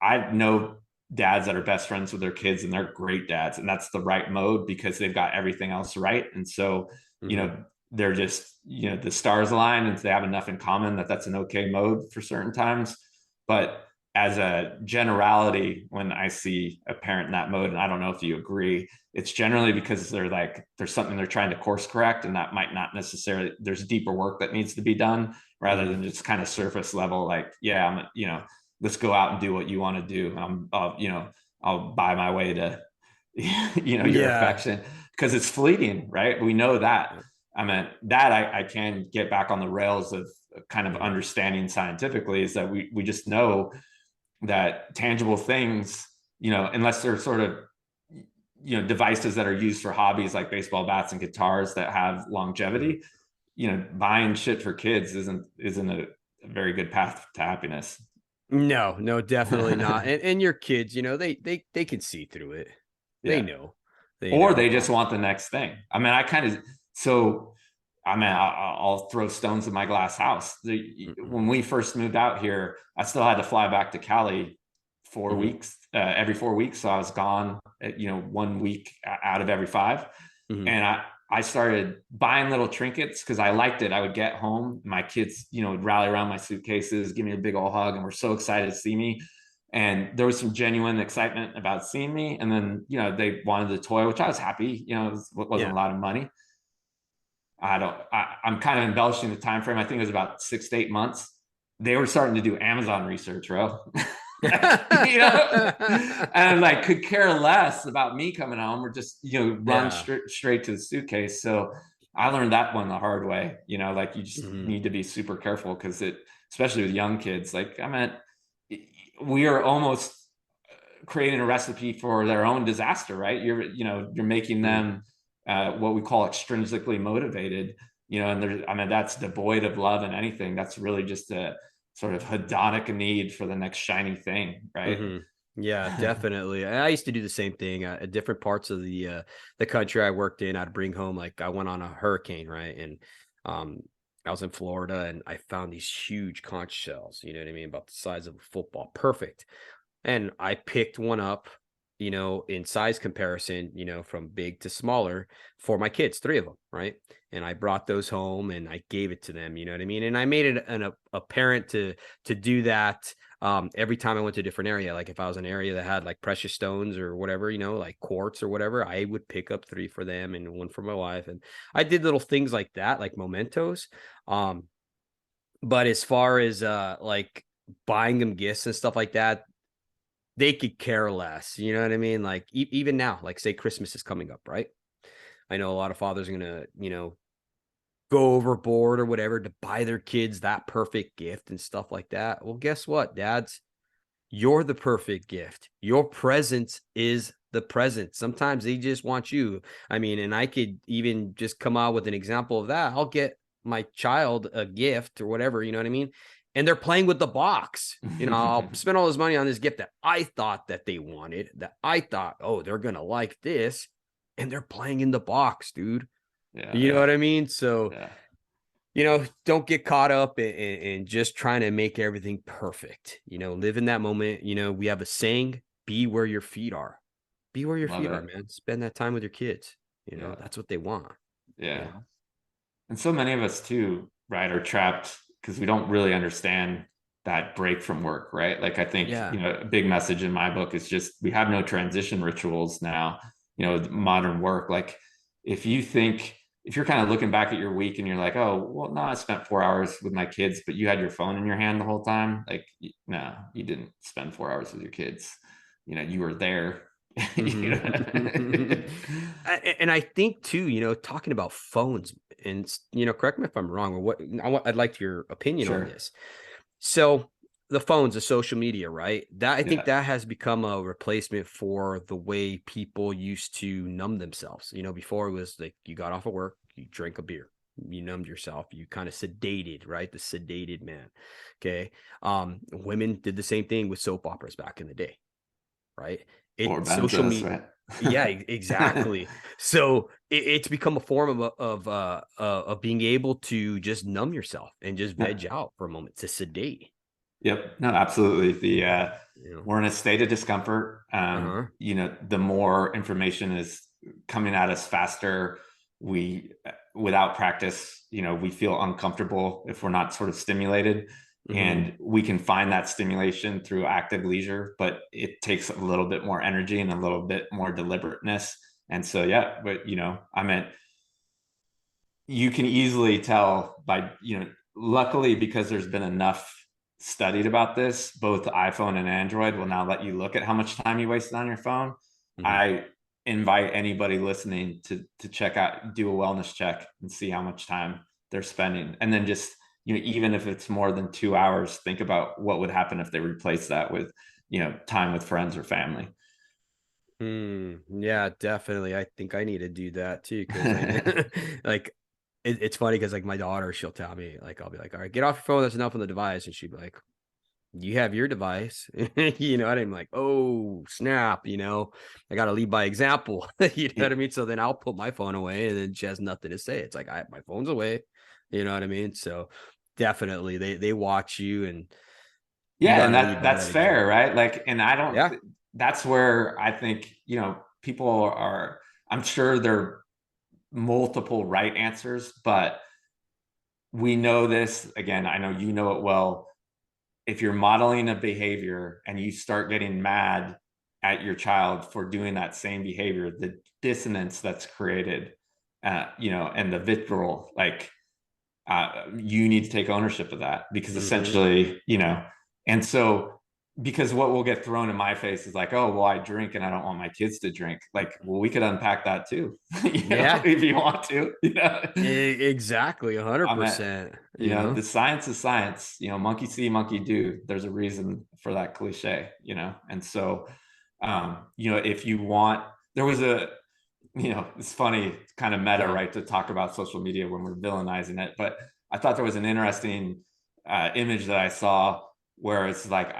I know dads that are best friends with their kids, and they're great dads, and that's the right mode because they've got everything else right. And so, they're just, the stars align and they have enough in common that's an okay mode for certain times. But as a generality, when I see a parent in that mode, and I don't know if you agree, it's generally because there's something they're trying to course correct, and that might not necessarily, there's deeper work that needs to be done, rather than just kind of surface level, like, yeah, let's go out and do what you want to do. I'll buy my way to, your affection, because it's fleeting, right? We know that. I mean, that I can get back on the rails of kind of understanding scientifically, is that we just know that tangible things, unless they're sort of, devices that are used for hobbies like baseball bats and guitars that have longevity, buying shit for kids isn't a very good path to happiness. No, definitely not. And your kids, they can see through it. They know. They just want the next thing. I mean, I'll throw stones at my glass house. When we first moved out here, I still had to fly back to Cali 4 weeks, every 4 weeks. So I was gone, 1 week out of every 5. And I started buying little trinkets because I liked it. I would get home, my kids, would rally around my suitcases, give me a big old hug, and we're so excited to see me. And there was some genuine excitement about seeing me. And then, they wanted the toy, which I was happy, it wasn't a lot of money. I'm kind of embellishing the time frame. I think it was about 6 to 8 months. They were starting to do Amazon research, bro. And like could care less about me coming home, or just run straight to the suitcase. So I learned that one the hard way. Like, you just need to be super careful, because especially with young kids, like, I mean, we are almost creating a recipe for their own disaster, right? You're making them what we call extrinsically motivated, and that's devoid of love and anything. That's really just a sort of hedonic need for the next shiny thing, right? Yeah, definitely. I used to do the same thing at different parts of the country I worked in. I'd bring home, like, I went on a hurricane, right? And I was in Florida, and I found these huge conch shells, you know what I mean, about the size of a football. Perfect. And I picked one up, in size comparison, from big to smaller, for my kids, 3 of them, right? And I brought those home and I gave it to them, you know what I mean? And I made it apparent to do that every time I went to a different area, like if I was in an area that had like precious stones or whatever, like quartz or whatever, I would pick up 3 for them and 1 for my wife. And I did little things like that, like mementos. But as far as like buying them gifts and stuff like that, they could care less. You know what I mean? Like even now, like say Christmas is coming up, right? I know a lot of fathers are gonna, go overboard or whatever to buy their kids that perfect gift and stuff like that. Well, guess what, dads? You're the perfect gift. Your presence is the present. Sometimes they just want you. I mean, and I could even just come out with an example of that. I'll get my child a gift or whatever, you know what I mean? And they're playing with the box. I'll spend all this money on this gift that I thought that they wanted, that I thought, oh, they're going to like this. And they're playing in the box, dude. Yeah, you know what I mean? So, yeah. don't get caught up in just trying to make everything perfect. Live in that moment. We have a saying, be where your feet are. Be where your Love feet are, it. man. Spend that time with your kids. Yeah. That's what they want. Yeah. And so many of us too, right, are trapped because we don't really understand that break from work, right? Like I think, Yeah. a big message in my book is just we have no transition rituals now, modern work. Like if you're kind of looking back at your week and you're like, oh, well, no, I spent 4 hours with my kids, but you had your phone in your hand the whole time. Like, no, you didn't spend 4 hours with your kids. You were there. Mm-hmm. And I think too, talking about phones and, correct me if I'm wrong or what, I'd like your opinion on Sure. this. So the phones, the social media, right? I think Yeah. that has become a replacement for the way people used to numb themselves. Before it was like you got off of work, you drank a beer, you numbed yourself, you kind of sedated, right? The sedated man. Okay. Women did the same thing with soap operas back in the day, right? Or Social benzos, media. right? Yeah, exactly. So it's become a form of being able to just numb yourself and just Yeah. veg out for a moment, to sedate. Yep. No, absolutely. You know. We're in a state of discomfort. Uh-huh. The more information is coming at us faster, without practice, we feel uncomfortable if we're not sort of stimulated. Mm-hmm. And we can find that stimulation through active leisure, but it takes a little bit more energy and a little bit more deliberateness. And so, yeah, but I meant you can easily tell by, luckily, because there's been enough studied about this, both iPhone and Android will now let you look at how much time you wasted on your phone. Mm-hmm. I invite anybody listening to check out, do a wellness check and see how much time they're spending. And then just, even if it's more than 2 hours, think about what would happen if they replace that with, time with friends or family. Yeah, definitely. I think I need to do that too, because I know, like, it's funny because like my daughter, she'll tell me, like, I'll be like, all right, get off your phone. That's enough on the device. And she'd be like, you have your device. And I'm like, oh, snap. I got to lead by example. You know what I mean? So then I'll put my phone away and then she has nothing to say. It's like, my phone's away. You know what I mean? So definitely they watch you, and you Yeah, got and to lead by that's that fair, example. right? Like, and I don't. Yeah. That's where I think people are. I'm sure there are multiple right answers, but we know this again. I know you know it well. If you're modeling a behavior and you start getting mad at your child for doing that same behavior, the dissonance that's created, and the vitriol, like you need to take ownership of that, because Mm-hmm. essentially, and so, because what will get thrown in my face is like, oh, well, I drink and I don't want my kids to drink. Like, well, we could unpack that too, Yeah. if you want to, Exactly. I'm at, 100%. the science is science, monkey see, monkey do. There's a reason for that cliche, and so, if you want, there was it's funny, kind of meta, Yeah. right, to talk about social media when we're villainizing it. But I thought there was an interesting image that I saw where it's like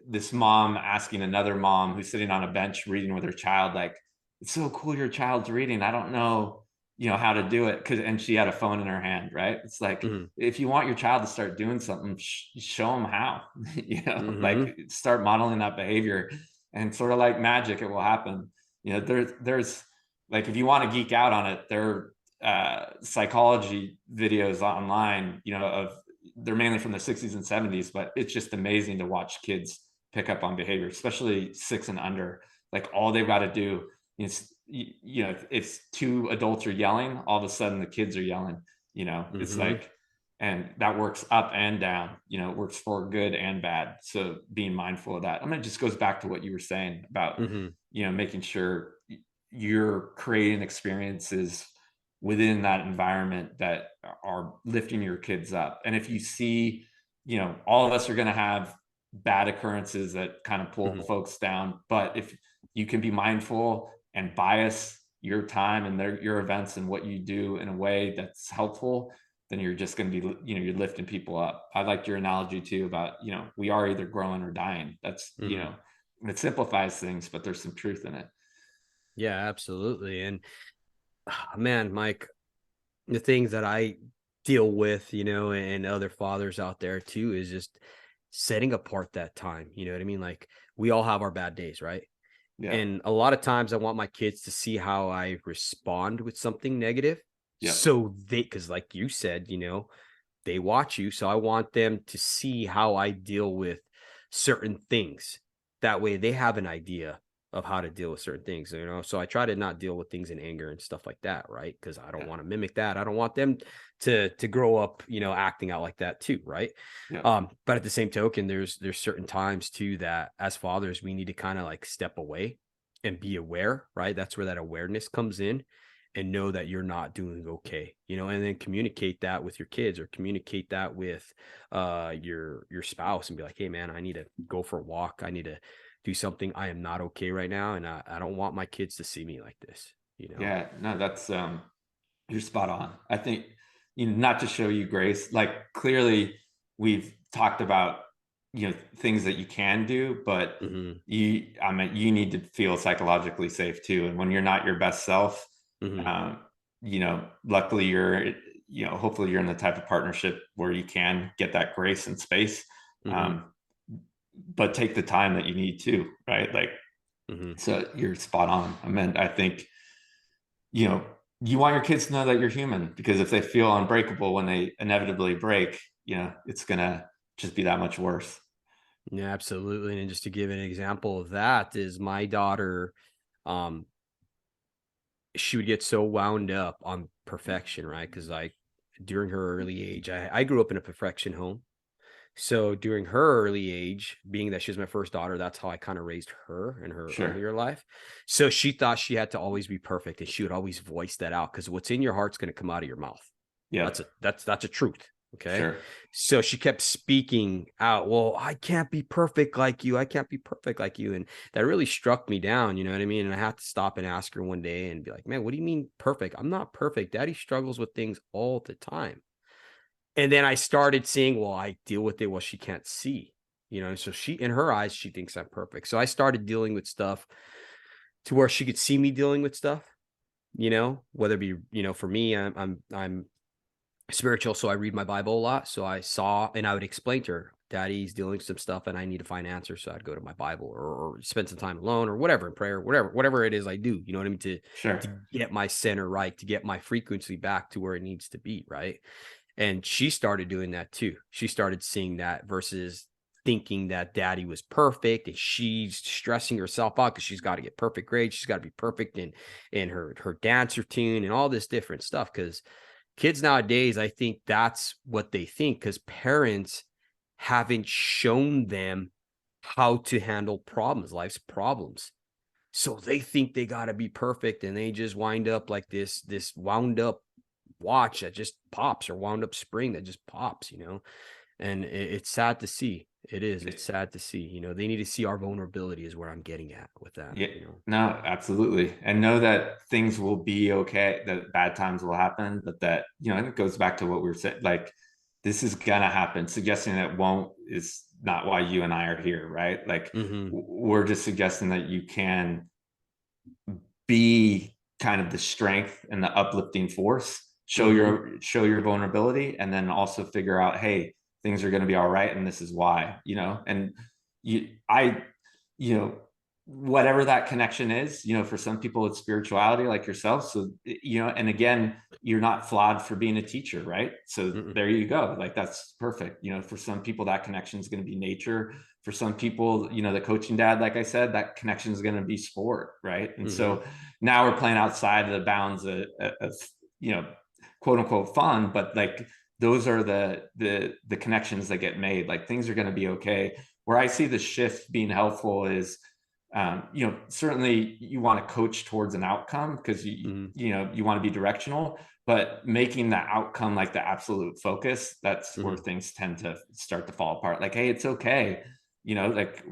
this mom asking another mom who's sitting on a bench reading with her child, like, it's so cool your child's reading. I don't know, how to do it. And she had a phone in her hand, right? It's like, Mm-hmm. if you want your child to start doing something, show them how, Mm-hmm. like start modeling that behavior, and sort of like magic, it will happen. There's like, if you want to geek out on it, there are psychology videos online, of they're mainly from the 60s and 70s, but it's just amazing to watch kids pick up on behavior, especially 6 and under. Like all they've got to do is, if 2 adults are yelling, all of a sudden the kids are yelling, it's like, and that works up and down, it works for good and bad. So being mindful of that. I mean, it just goes back to what you were saying about, making sure you're creating experiences within that environment that are lifting your kids up. And if you see, all of us are going to have bad occurrences that kind of pull folks down, but if you can be mindful and bias your time and your events and what you do in a way that's helpful, then you're just going to be, you're lifting people up. I liked your analogy too about, we are either growing or dying. That's, it simplifies things, but there's some truth in it. Yeah, absolutely. And man, Mike, the things that I deal with, and other fathers out there too, is just setting apart that time. You know what I mean? Like we all have our bad days, right? Yeah. And a lot of times I want my kids to see how I respond with something negative. Yeah. So because like you said, they watch you. So I want them to see how I deal with certain things. That way they have an idea of how to deal with certain things, so I try to not deal with things in anger and stuff like that, right? Because I don't want to mimic that. I don't want them to grow up, acting out like that too, right? But at the same token, there's certain times too that as fathers we need to kind of like step away and be aware, right? That's where that awareness comes in, and know that you're not doing okay, and then communicate that with your kids or communicate that with your spouse and be like, hey man, I need to go for a walk, I need to do something, I am not okay right now, and I don't want my kids to see me like this. Yeah, no, that's you're spot on. I think, not to show you grace, like clearly we've talked about, things that you can do, but you need to feel psychologically safe too. And when you're not your best self, luckily you're, hopefully you're in the type of partnership where you can get that grace and space. But take the time that you need to, right? Like, so you're spot on. I mean, I think, you want your kids to know that you're human, because if they feel unbreakable when they inevitably break, it's going to just be that much worse. Yeah, absolutely. And just to give an example of that is my daughter, she would get so wound up on perfection, right? Because during her early age, I grew up in a perfection home. So during her early age, being that she was my first daughter, that's how I kind of raised her in her earlier life. So she thought she had to always be perfect, and she would always voice that out, because what's in your heart's going to come out of your mouth. Yeah, that's a truth. Okay. So she kept speaking out, well, I can't be perfect like you. I can't be perfect like you. And that really struck me down. You know what I mean? And I had to stop and ask her one day and be like, man, what do you mean perfect? I'm not perfect. Daddy struggles with things all the time. And then I started seeing, well, I deal with it. Well, she can't see, so in her eyes, she thinks I'm perfect. So I started dealing with stuff to where she could see me dealing with stuff, whether it be, for me, I'm spiritual. So I read my Bible a lot. So I saw, and I would explain to her, Daddy's dealing with some stuff and I need to find answers. So I'd go to my Bible or spend some time alone or whatever, in prayer, whatever it is I do, you know what I mean? To get my center right, to get my frequency back to where it needs to be. Right. And she started doing that too. She started seeing that versus thinking that Daddy was perfect, and she's stressing herself out because she's got to get perfect grades. She's got to be perfect in her dance routine and all this different stuff. Because kids nowadays, I think that's what they think, because parents haven't shown them how to handle problems, life's problems. So they think they got to be perfect, and they just wind up like this wound up watch that just pops, or wound up spring that just pops, and it's sad to see. It's sad to see, they need to see our vulnerability is where I'm getting at with that. Yeah, no, absolutely. And know that things will be okay, that bad times will happen, but that, it goes back to what we were saying, like, this is gonna happen. Suggesting that won't is not why you and I are here, right? Like, we're just suggesting that you can be kind of the strength and the uplifting force, show your vulnerability, and then also figure out, hey, things are going to be all right, and this is why, and whatever that connection is, for some people it's spirituality like yourself. So, and again, you're not flawed for being a teacher, right? So there you go. Like, that's perfect. For some people that connection is going to be nature. For some people, the coaching dad, like I said, that connection is going to be sport, right? And so now we're playing outside of the bounds of quote unquote fun, but like those are the connections that get made. Like, things are going to be okay. Where I see the shift being helpful is, certainly you want to coach towards an outcome because you want to be directional, but making the outcome like the absolute focus, that's where things tend to start to fall apart. Like, hey, it's okay. Like,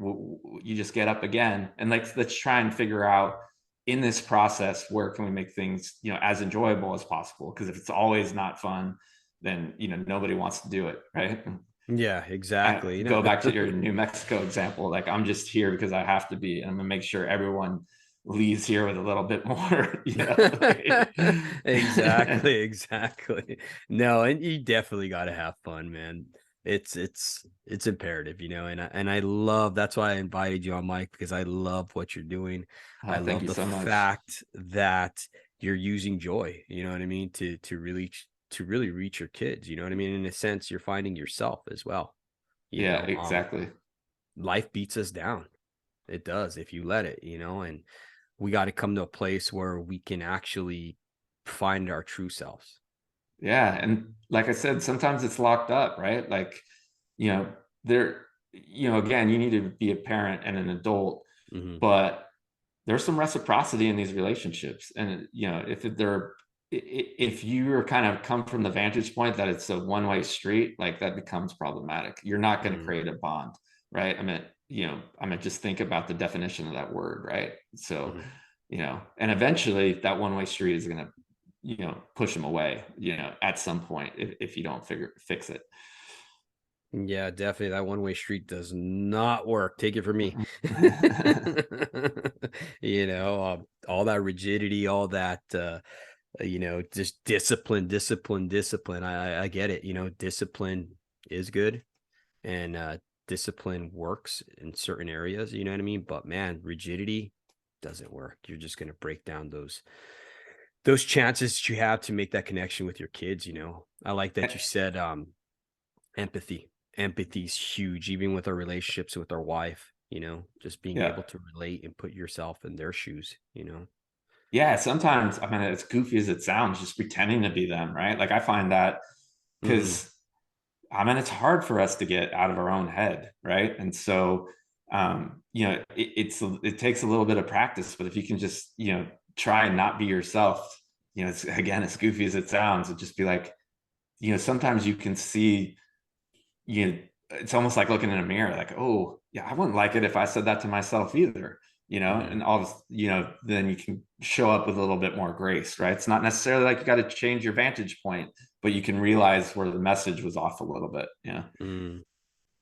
you just get up again, and like, let's try and figure out in this process, where can we make things, as enjoyable as possible? Because if it's always not fun, then, nobody wants to do it. Right. Yeah, exactly. Go back to your New Mexico example. Like, I'm just here because I have to be, and I'm gonna make sure everyone leaves here with a little bit more. Exactly. No, and you definitely got to have fun, man. It's imperative, and I love, that's why I invited you on, Mike, because I love what you're doing. I Thank love you the so much. fact that you're using joy, you know what I mean, to really reach your kids, you know what I mean? In a sense, you're finding yourself as well. Yeah, exactly. Life beats us down. It does, if you let it, and we got to come to a place where we can actually find our true selves. Yeah. And like I said, sometimes it's locked up, right? Like, there, again, you need to be a parent and an adult, but there's some reciprocity in these relationships. And, if you're kind of come from the vantage point that it's a one-way street, like, that becomes problematic. You're not going to create a bond, right? I mean, just think about the definition of that word, right? So, and eventually that one-way street is going to, push them away, at some point, if you don't fix it. Yeah, definitely. That one-way street does not work. Take it from me. All that rigidity, all that, just discipline. I get it. Discipline is good, and discipline works in certain areas, you know what I mean? But man, rigidity doesn't work. You're just going to break down those chances that you have to make that connection with your kids. I like that you said empathy. Empathy is huge, even with our relationships with our wife, just being Yeah. able to relate and put yourself in their shoes. Yeah, sometimes, I mean, as goofy as it sounds, just pretending to be them, right? Like, I find that because, I mean, it's hard for us to get out of our own head, right? And so, it takes a little bit of practice, but if you can just, try and not be yourself, it's, again, as goofy as it sounds, it just be like, sometimes you can see, it's almost like looking in a mirror, like, oh yeah, I wouldn't like it if I said that to myself either, and all this, then you can show up with a little bit more grace, right? It's not necessarily like you got to change your vantage point, but you can realize where the message was off a little bit. Yeah.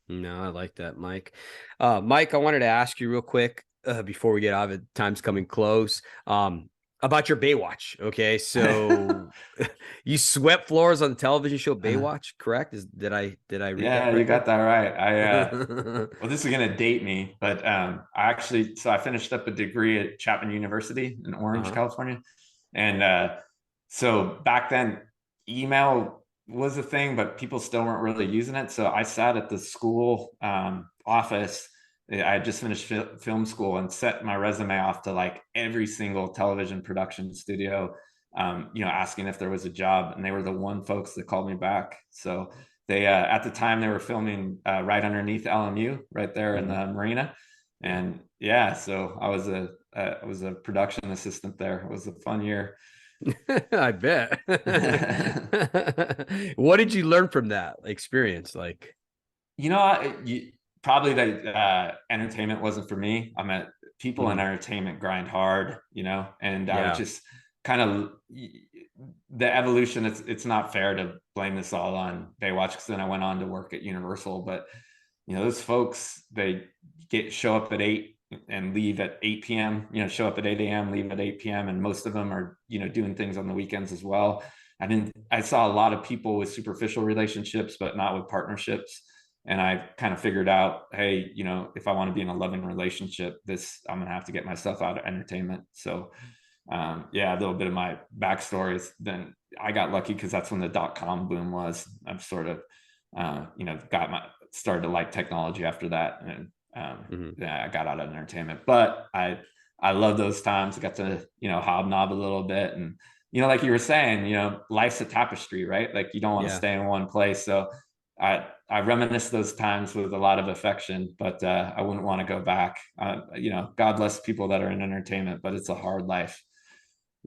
No, I like that, Mike. Mike, I wanted to ask you real quick before we get out of it, time's coming close, about your Baywatch. Okay, so you swept floors on the television show Baywatch, correct? Did I read that Yeah, you correctly? got that right. Well, this is gonna date me, but I finished up a degree at Chapman University in Orange, California, and so back then, email was a thing, but people still weren't really using it. So I sat at the school office. I had just finished film school and set my resume off to like every single television production studio, asking if there was a job, and they were the one folks that called me back. So they, at the time, they were filming right underneath LMU, right there in the marina, and yeah, so I was a production assistant there. It was a fun year. I bet. What did you learn from that experience? Like, Probably that entertainment wasn't for me. I mean, people in entertainment grind hard, and I would yeah, just kind of the evolution. It's not fair to blame this all on Baywatch, because then I went on to work at Universal. But those folks, they show up at 8 and leave at 8 p.m. Show up at 8 a.m., leave at 8 p.m. And most of them are doing things on the weekends as well. I saw a lot of people with superficial relationships, but not with partnerships. And I kind of figured out, hey, if I want to be in a loving relationship, I'm going to have to get myself out of entertainment. So, yeah, a little bit of my backstory is then I got lucky because that's when the .com boom was. I've sort of, started to like technology after that. And yeah, I got out of entertainment, but I love those times. I got to, hobnob a little bit. And, like you were saying, life's a tapestry, right? Like you don't want to Yeah. stay in one place. So I reminisce those times with a lot of affection, but I wouldn't want to go back. God bless people that are in entertainment, but it's a hard life.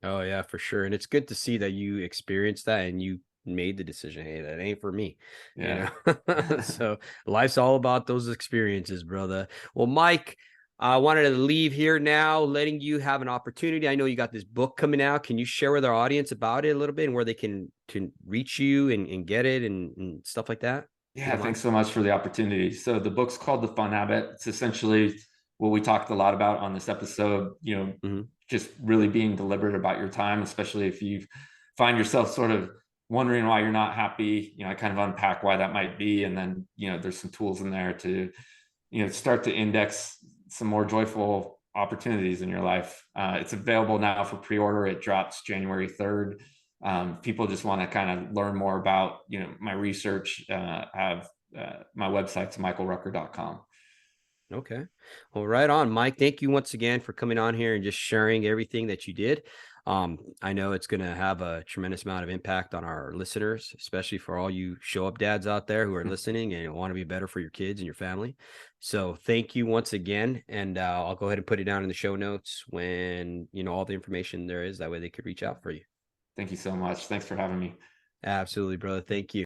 Oh yeah, for sure. And it's good to see that you experienced that and you made the decision, hey, that ain't for me, Yeah. So life's all about those experiences, brother. Well, Mike, I wanted to leave here now, letting you have an opportunity. I know you got this book coming out. Can you share with our audience about it a little bit and where they can reach you and get it and stuff like that? If you Yeah, don't mind. thanks so much for the opportunity. So the book's called The Fun Habit. It's essentially what we talked a lot about on this episode, Mhm. just really being deliberate about your time, especially if you find yourself sort of wondering why you're not happy. I kind of unpack why that might be. And then, there's some tools in there to, start to index some more joyful opportunities in your life. It's available now for pre-order. It drops January 3rd. People just want to kind of learn more about, my research. Have my website's michaelrucker.com. Okay. Well, right on, Mike. Thank you once again for coming on here and just sharing everything that you did. I know it's going to have a tremendous amount of impact on our listeners, especially for all you show up dads out there who are listening and want to be better for your kids and your family. So thank you once again. And I'll go ahead and put it down in the show notes when, all the information there is. That way they could reach out for you. Thank you so much. Thanks for having me. Absolutely, brother. Thank you.